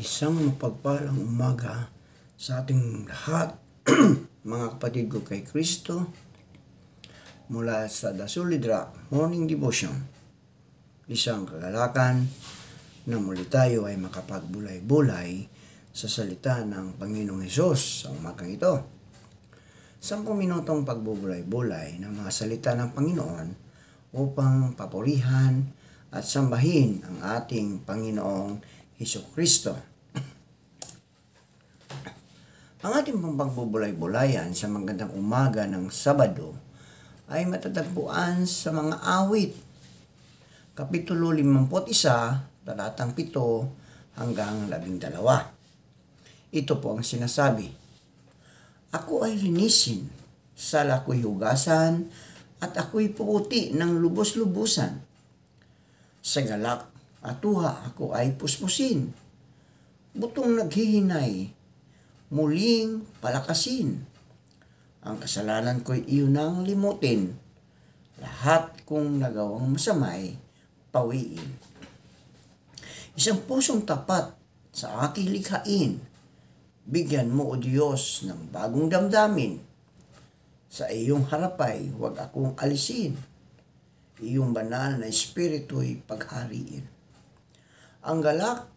Isang mapagpalang umaga sa ating lahat, mga kapatid ko kay Kristo, mula sa The Solidra Morning Devotion. Isang kagalakan na muli tayo ay makapagbulay-bulay sa salita ng Panginoong Hesus sa umagang ito. 10 minutong pagbubulay-bulay ng mga salita ng Panginoon upang papurihan at sambahin ang ating Panginoong Hesukristo. Ang ating pagbubulay-bulayan sa magandang umaga ng Sabado ay matatagpuan sa mga awit. Kapitulo 51, talatang 7 hanggang 12. Ito po ang sinasabi. Ako ay linisin, sala ko'y hugasan, at ako'y puputi ng lubos-lubusan. Sa galak at tuha ako ay puspusin. Butong naghihinay, muling palakasin. Ang kasalanan ko'y iyon ang limutin. Lahat kong nagawang masamay, pawiin. Isang pusong tapat sa aking likhain. Bigyan mo, O Diyos, ng bagong damdamin. Sa iyong harapay, huwag akong alisin. Iyong banal na espiritu'y paghariin. Ang galak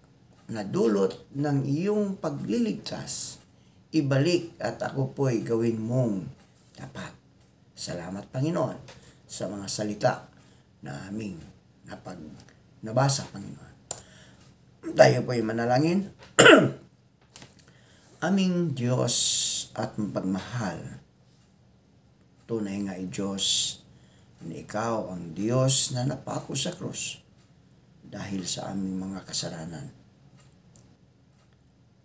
na dulot ng iyong pagliligtas, ibalik at ako po'y gawin mong tapat. Salamat, Panginoon, sa mga salita na aming nabasa, Panginoon. Tayo po'y manalangin. Aming Diyos at mapagmahal, tunay nga ay Diyos na ikaw ang Diyos na napako sa krus dahil sa aming mga kasalanan.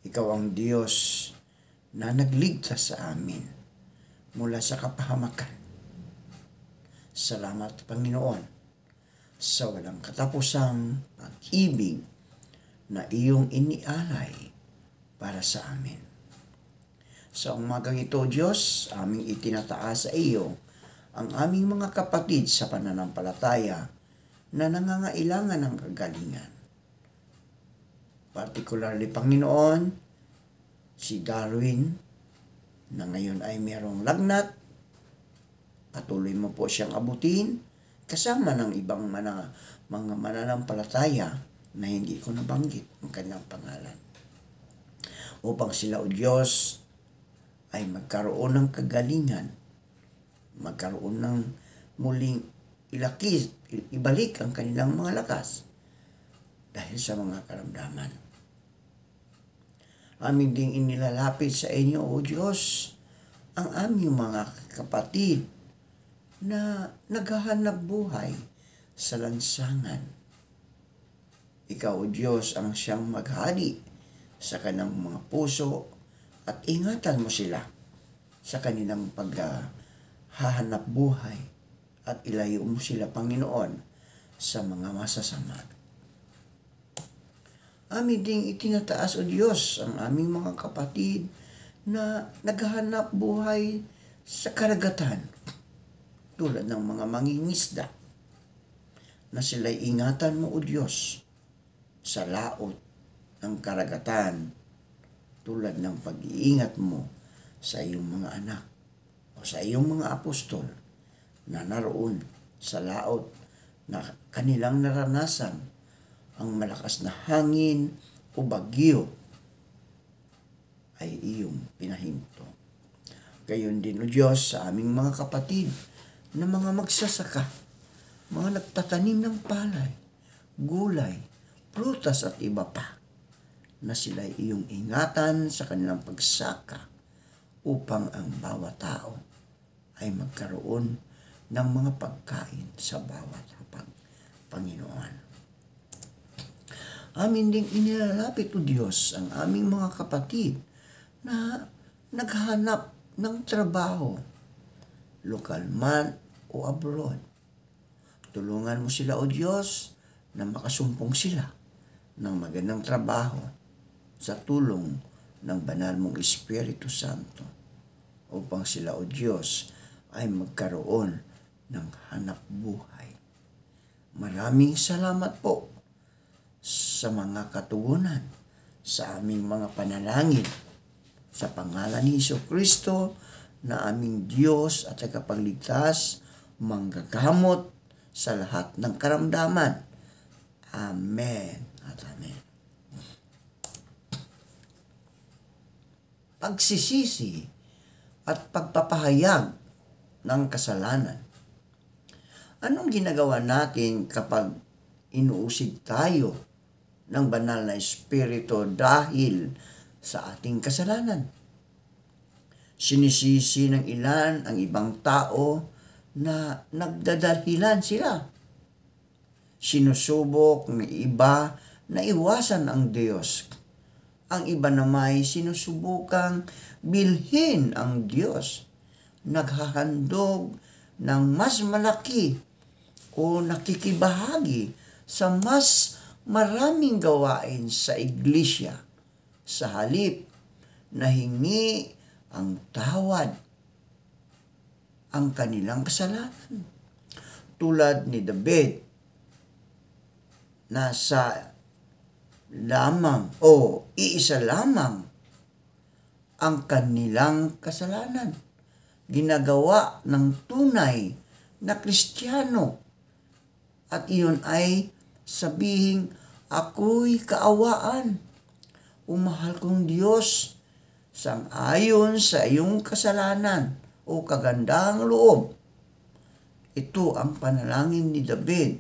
Ikaw ang Diyos na nagligtas sa amin mula sa kapahamakan. Salamat, Panginoon, sa walang katapusang pag-ibig na iyong inialay para sa amin. Sa umagang ito, Diyos, aming itinataas sa iyo ang aming mga kapatid sa pananampalataya na nangangailangan ng kagalingan. Particularly, Panginoon, si Darwin, na ngayon ay mayroong lagnat, patuloy mo po siyang abutin, kasama ng ibang mga mananampalataya na hindi ko nabanggit ang kanyang pangalan. Upang sila, O Diyos, ay magkaroon ng kagalingan, magkaroon ng muling ibalik ang kanilang mga lakas dahil sa mga karamdaman. Aming ding inilalapit sa inyo, O Diyos, ang aming mga kapatid na naghahanap buhay sa lansangan. Ikaw, O Diyos, ang siyang maghari sa kanilang mga puso at ingatan mo sila sa kanilang paghahanap buhay at ilayo mo sila, Panginoon, sa mga masasama. Amin ding itinataas, O Diyos, ang aming mga kapatid na naghahanap buhay sa karagatan, tulad ng mga mangingisda, na sila'y ingatan mo, O Diyos, sa laot ng karagatan, tulad ng pag-iingat mo sa iyong mga anak o sa iyong mga apostol na naroon sa laot na kanilang naranasan ang malakas na hangin o bagyo ay iyong pinahinto. Gayon din, O Diyos, sa aming mga kapatid na mga magsasaka, mga nagtatanim ng palay, gulay, prutas at iba pa, na sila iyong ingatan sa kanilang pagsaka upang ang bawat tao ay magkaroon ng mga pagkain sa bawat hapag, Panginoon. Amin ding inilalapit, O Diyos, ang aming mga kapatid na naghahanap ng trabaho, lokal man o abroad. Tulungan mo sila, O Diyos, na makasumpong sila ng magandang trabaho sa tulong ng banal mong Espiritu Santo upang sila, O Diyos, ay magkaroon ng hanap buhay. Maraming salamat po sa mga katugunan sa aming mga panalangin. Sa pangalan ni Jesucristo na aming Diyos at tagapagligtas, manggagamot sa lahat ng karamdaman. Amen at amen. Pagsisisi at pagpapahayag ng kasalanan. Anong ginagawa natin kapag inuusig tayo ng banal na espiritu dahil sa ating kasalanan? Sinisisi ng ilan ang ibang tao na nagdadahilan sila. Sinusubok ng iba na iwasan ang Diyos. Ang iba naman sinusubukang bilhin ang Diyos. Naghahandog ng mas malaki o nakikibahagi sa mas maraming gawain sa iglesia sa halip na hingi ang tawad ang kanilang kasalanan. Tulad ni David na iisa lamang ang kanilang kasalanan. Ginagawa ng tunay na Kristiyano. At iyon ay sabihing, ako'y kaawaan. Umahal kong Diyos, sang-ayon sa iyong kasalanan o kagandang loob. Ito ang panalangin ni David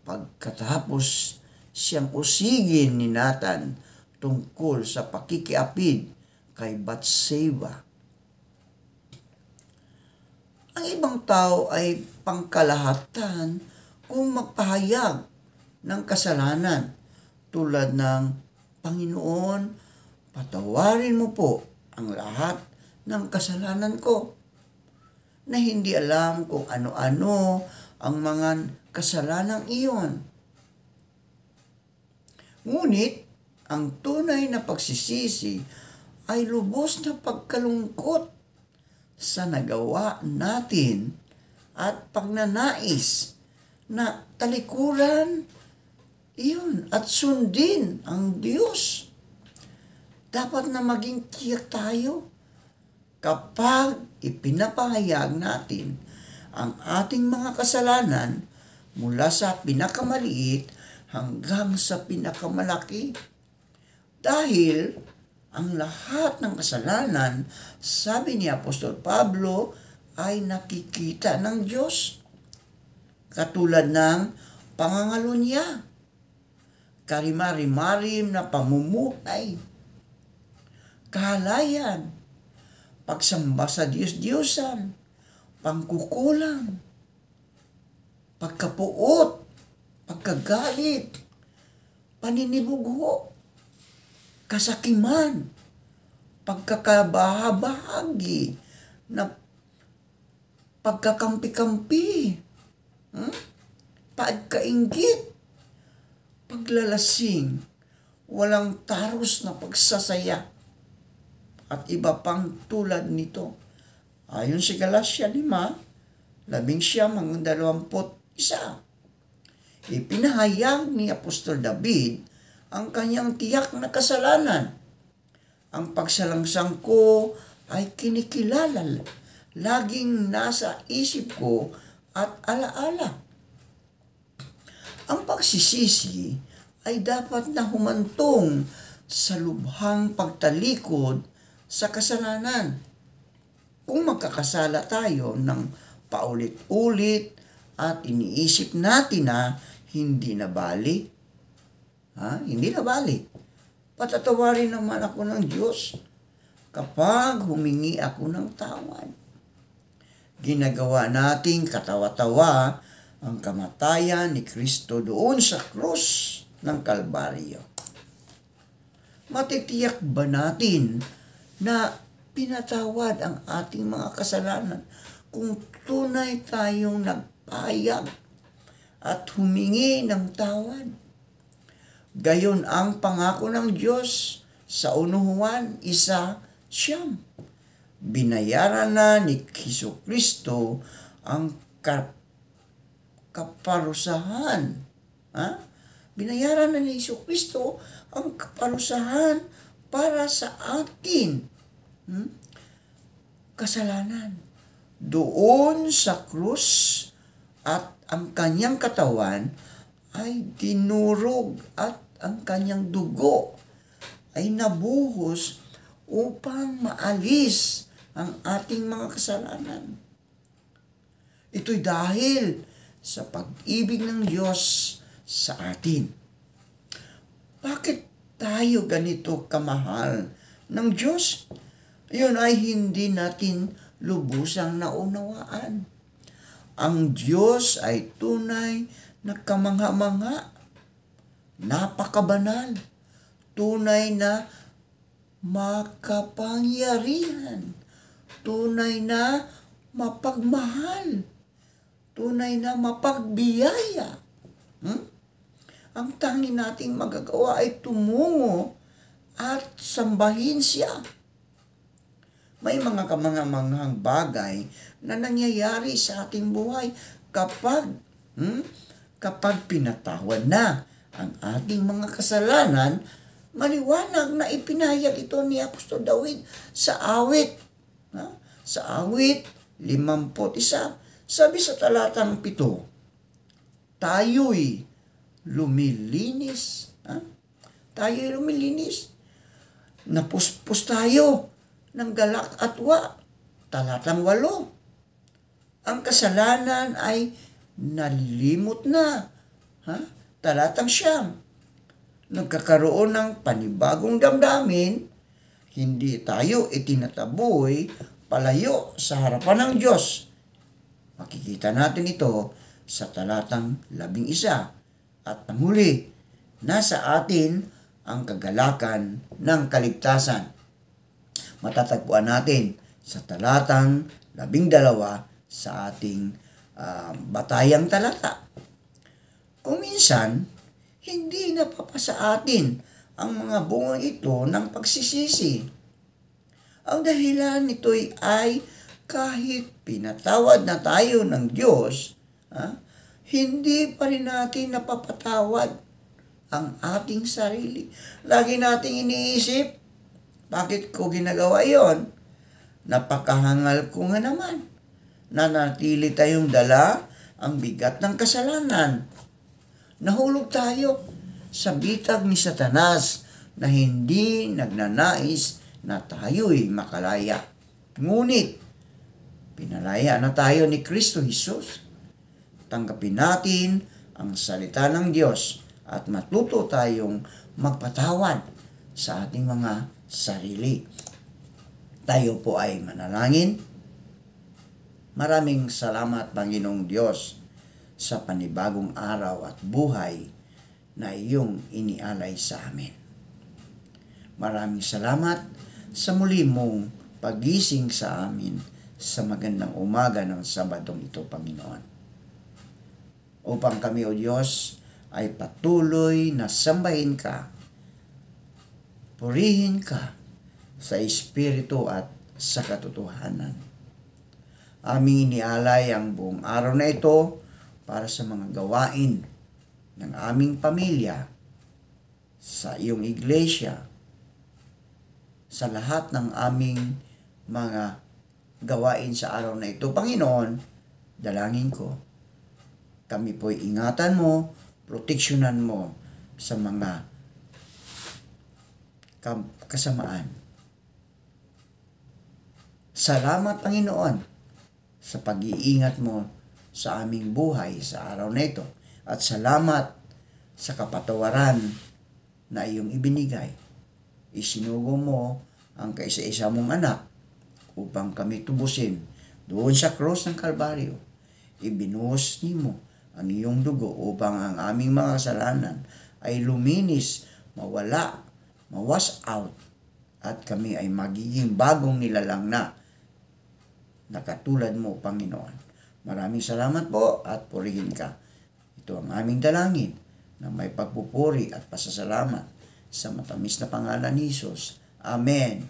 pagkatapos siyang usigin ni Nathan tungkol sa pakikiapid kay Bathsheba. Ang ibang tao ay pangkalahatan kung magpahayag ng kasalanan tulad ng, Panginoon, patawarin mo po ang lahat ng kasalanan ko, na hindi alam kung ano-ano ang mga kasalanang iyon. Ngunit, ang tunay na pagsisisi ay lubos na pagkalungkot sa nagawa natin at pagnanais na talikuran iyon at sundin ang Diyos. Dapat na maging tiyak tayo kapag ipinapahayag natin ang ating mga kasalanan mula sa pinakamaliit hanggang sa pinakamalaki. Dahil ang lahat ng kasalanan, sabi ni Apostol Pablo, ay nakikita ng Diyos. Katulad ng pangangalo niya, karimari-marim na pamumuhay, kahalayan, pagsamba sa Diyos-Diyosan, pangkukulang, pagkapuot, pagkagalit, paninibugho, kasakiman, pagkakabahabahagi, na pagkakampi-kampi, pagkainggit, paglalasing, walang taros na pagsasaya, at iba pang tulad nito. Ayon sa Galatia 5:11, ipinahayag ni Apostol David ang kanyang tiyak na kasalanan. Ang pagsalangsang ko ay kinikilala, laging nasa isip ko at alaala. Ang pagsisisi ay dapat na humantong sa lubhang pagtalikod sa kasalanan. Kung magkakasala tayo ng paulit-ulit at iniisip natin na hindi na bali, hindi na bali, patatawarin naman ako ng Diyos kapag humingi ako ng tawad. Ginagawa nating katawa-tawa ang kamatayan ni Kristo doon sa krus ng Kalbaryo. Matitiyak ba natin na pinatawad ang ating mga kasalanan kung tunay tayong nagpahayag at humingi ng tawad? Gayon ang pangako ng Diyos sa 1 Juan 1:9. Binayaran na ni Jesucristo ang kaparusahan Binayaran na ni Jesucristo ang kaparusahan para sa atin. Kasalanan. Doon sa krus at ang kanyang katawan ay dinurog at ang kanyang dugo ay nabuhos upang maalis ang ating mga kasalanan. Ito'y dahil sa pag-ibig ng Diyos sa atin. Bakit tayo ganito kamahal ng Diyos? Yun ay hindi natin lubusang naunawaan. Ang Diyos ay tunay na kamangha-mangha, napakabanal, tunay na makapangyarihan, tunay na mapagmahal, tunay na mapagbiyaya. Ang tanging nating magagawa ay tumungo at sambahin siya. May mga kamangha-manghang bagay na nangyayari sa ating buhay kapag pinatawad na ang ating mga kasalanan. Maliwanag na ipinahayag ito ni Apostol David sa awit. Sa awit 51. Sabi sa talatang 7, tayo'y lumilinis. Tayo'y lumilinis. Napuspos tayo ng galak at wa. Talatang 8. Ang kasalanan ay nalilimot na. Talatang 9. Nagkakaroon ng panibagong damdamin, hindi tayo itinataboy palayo sa harapan ng Diyos. Makikita natin ito sa talatang 11. At panghuli, nasa atin ang kagalakan ng kaligtasan. Matatagpuan natin sa talatang 12 sa ating batayang talata. Kung minsan, hindi napapasa atin ang mga bunga ito ng pagsisisi. Ang dahilan nito'y ay kahit pinatawad na tayo ng Diyos, hindi pa rin natin napapatawad ang ating sarili. Lagi nating iniisip, bakit ko ginagawa yon? Napakahangal ko nga naman. Nanatili tayong dala ang bigat ng kasalanan. Nahulog tayo sa bitag ni Satanas na hindi nagnanais na tayo'y makalaya. Ngunit, pinalaya na tayo ni Kristo Jesus. Tanggapin natin ang salita ng Diyos at matuto tayong magpatawad sa ating mga sarili. Tayo po ay manalangin. Maraming salamat, Panginoong Diyos, sa panibagong araw at buhay na iyong inialay sa amin. Maraming salamat sa muli mong pagising sa amin sa magandang umaga ng Sabadong ito, Panginoon. Upang kami, O Diyos, ay patuloy na sambahin ka, purihin ka sa Espiritu at sa katotohanan. Aming inialay ang buong araw na ito para sa mga gawain ng aming pamilya, sa iyong iglesia, sa lahat ng aming mga gawain sa araw na ito. Panginoon, dalangin ko, kami po'y ingatan mo, proteksyonan mo sa mga kasamaan. Salamat, Panginoon, sa pag-iingat mo sa aming buhay sa araw na ito. At salamat sa kapatawaran na iyong ibinigay. Isinugo mo ang kaisa-isa mong anak upang kami tubusin doon sa cross ng Kalbaryo. Ibinuhos mo ang iyong dugo upang ang aming mga kasalanan ay luminis, mawala, mawash out, at kami ay magiging bagong nilalang na katulad mo, Panginoon. Maraming salamat po at purihin ka. Ito ang aming dalangin na may pagpupuri at pasasalamat sa matamis na pangalan ni Jesus. Amen.